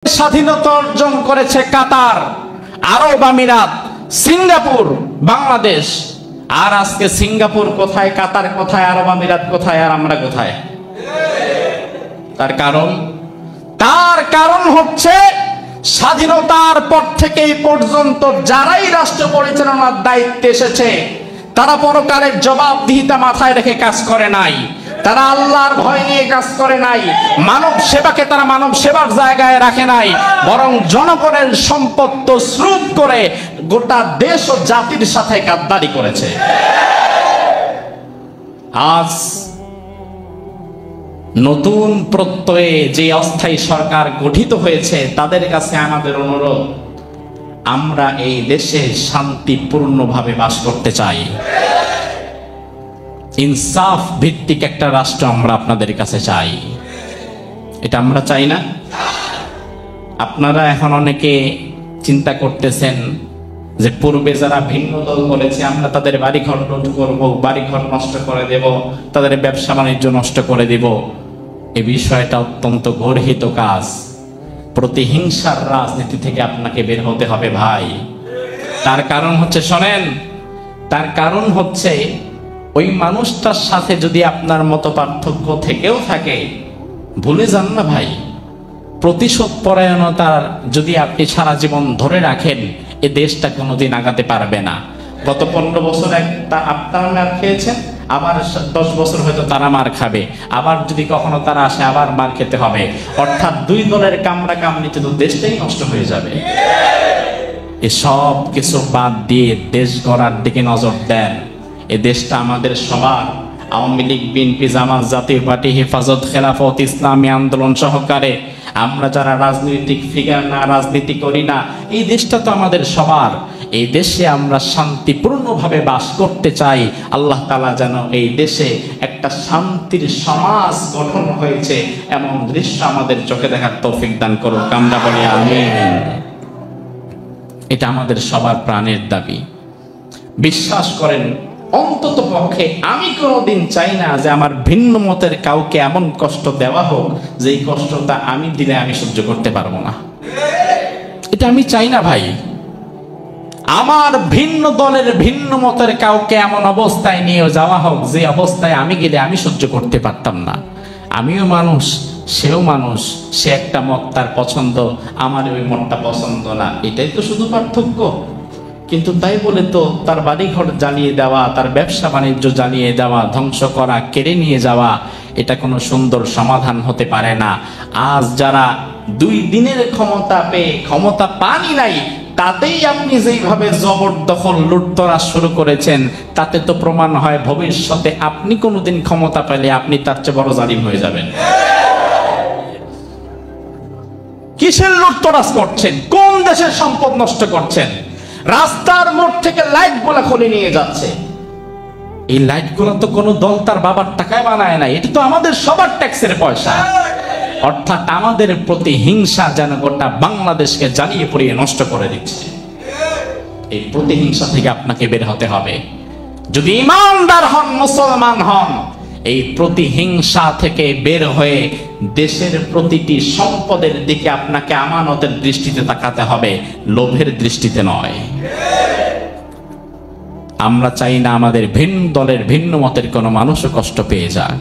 স্বাধীনতা অর্জন করেছে কাতার, আরব আমিরাত, সিঙ্গাপুর, বাংলাদেশ। আর আজকে সিঙ্গাপুর কোথায়, কাতার কোথায়, আরব আমিরাত কোথায়, আর আমরা কোথায়? তার কারণ হচ্ছে স্বাধীনতার পর থেকে এই পর্যন্ত যারাই রাষ্ট্র পরিচালনার দায়িত্বে এসেছে তারা পরকালের জবাবদিহিতা মাথায় রেখে কাজ করে নাই, তারা আল্লাহর ভয় নিয়ে কাজ করে নাই, মানব সেবাকে তারা মানব সেবার জায়গায় রাখে নাই, বরং জনগণের সম্পদ তছরূপ করে গোটা দেশ ও জাতির সাথে গাদ্দারি করেছে। আজ নতুন প্রত্যয়ে যে অস্থায়ী সরকার গঠিত হয়েছে তাদের কাছে আমাদের অনুরোধ, আমরা এই দেশে শান্তিপূর্ণভাবে বাস করতে চাই। ইনসাফ ভিত্তিক একটা রাষ্ট্র আমরা আপনাদের কাছে চাই। এটা আমরা চাই না? আপনারা এখন অনেকে চিন্তা করতেছেন যে পূর্বে যারা ভিন্ন দল করেছে আমরা তাদের বাড়িঘর লুট করবো, বাড়িঘর নষ্ট করে দেব, তাদের ব্যবসা বাণিজ্য নষ্ট করে দেব। এই বিষয়টা অত্যন্ত গর্হিত কাজ। প্রতিহিংসার রাজনীতি থেকে আপনাকে বের হতে হবে ভাই। তার কারণ হচ্ছে, শোনেন, তার কারণ হচ্ছে ওই মানুষটার সাথে যদি আপনার মত পার্থক্য থেকেও থাকে, ভুলে যান না ভাই, প্রতিশোধ পরায়ণতার যদি আপনি সারা জীবন ধরে রাখেন এ দেশটা কোনোদিন আগাতে পারবে না। গত 15 বছর আপনারা মার খেয়েছেন, আবার 10 বছর হয়তো তারা মার খাবে, আবার যদি কখনো তারা আসে আবার মার খেতে হবে। অর্থাৎ দুই দলের কামড়া কামড়িতে তো দেশটাই নষ্ট হয়ে যাবে। এসব কিছু বাদ দিয়ে দেশ গড়ার দিকে নজর দেন। এ দেশটা আমাদের সবার। আওয়ামী লীগ, বিএনপি, জামাত, জাতীয় পার্টি, হেফাজত, খেলাফত, ইসলামী আন্দোলন সহকারে আমরা যারা রাজনৈতিক ফিগার না, রাজনীতি করি না, এই দেশটা তো আমাদের সবার। এই দেশে আমরা শান্তিপূর্ণভাবে বাস করতে চাই। আল্লাহ তাআলা যেন এই দেশে একটা শান্তির সমাজ গঠন হয়েছে এমন দৃশ্য আমাদের চোখে দেখার তৌফিক দান করুক। আমরা বলি আমিন। এটা আমাদের সবার প্রাণের দাবি। বিশ্বাস করেন, অন্তত পক্ষে আমি কোনোদিন চাই না যে আমার ভিন্ন মতের কাউকে এমন কষ্ট দেওয়া হোক যে এই কষ্টটা আমি দিলে আমি সহ্য করতে পারবো না। এটা আমি চাই না ভাই। আমার ভিন্ন দলের ভিন্ন মতের কাউকে এমন অবস্থায় নিয়ে যাওয়া হোক যে অবস্থায় আমি গেলে আমি সহ্য করতে পারতাম না। আমিও মানুষ, সেও মানুষ। সে একটা মত তার পছন্দ, আমার ওই মতটা পছন্দ না, এটাই তো শুধু পার্থক্য। কিন্তু তাই বলে তো তার বাড়িঘর জ্বালিয়ে দেওয়া, তার ব্যবসা বাণিজ্য জ্বালিয়ে দেওয়া, ধ্বংস করা, কেড়ে নিয়ে যাওয়া, এটা কোনো সুন্দর সমাধান হতে পারে না। আজ যারা 2 দিনের ক্ষমতা পেয়ে ক্ষমতা পানি নাই, তাতেই আপনি যেইভাবে জবরদখল লুটতরা শুরু করেছেন, তাতে তো প্রমাণ হয় ভবিষ্যতে আপনি কোনোদিন ক্ষমতা পেলে আপনি তার চেয়ে বড় জালিম হয়ে যাবেন। কিসের লুটতরাজ করছেন? কোন দেশের সম্পদ নষ্ট করছেন? রাস্তার মোড় থেকে লাইট গুলা খুলে নিয়ে যাচ্ছে। এই লাইট গুলো তো কোনো দল তার বাবার টাকায় বানায় না, এটা তো আমাদের সবার ট্যাক্সের পয়সা। অর্থাৎ আমাদের প্রতি হিংসা যেন গোটা বাংলাদেশকে জ্বালিয়ে পুড়িয়ে নষ্ট করে দিচ্ছে। এই প্রতিহিংসা থেকে আপনাকে বের হতে হবে। যদি ইমানদার হন, মুসলমান হন, এই প্রতিহিংসা থেকে বের হয়ে দেশের প্রতিটি সম্পদের দিকে আপনাকে আমানতের দৃষ্টিতে তাকাতে হবে, লোভের দৃষ্টিতে নয়। আমরা চাই না আমাদের ভিন্ন দলের ভিন্ন মতের কোনো মানুষও কষ্ট পেয়ে যাক।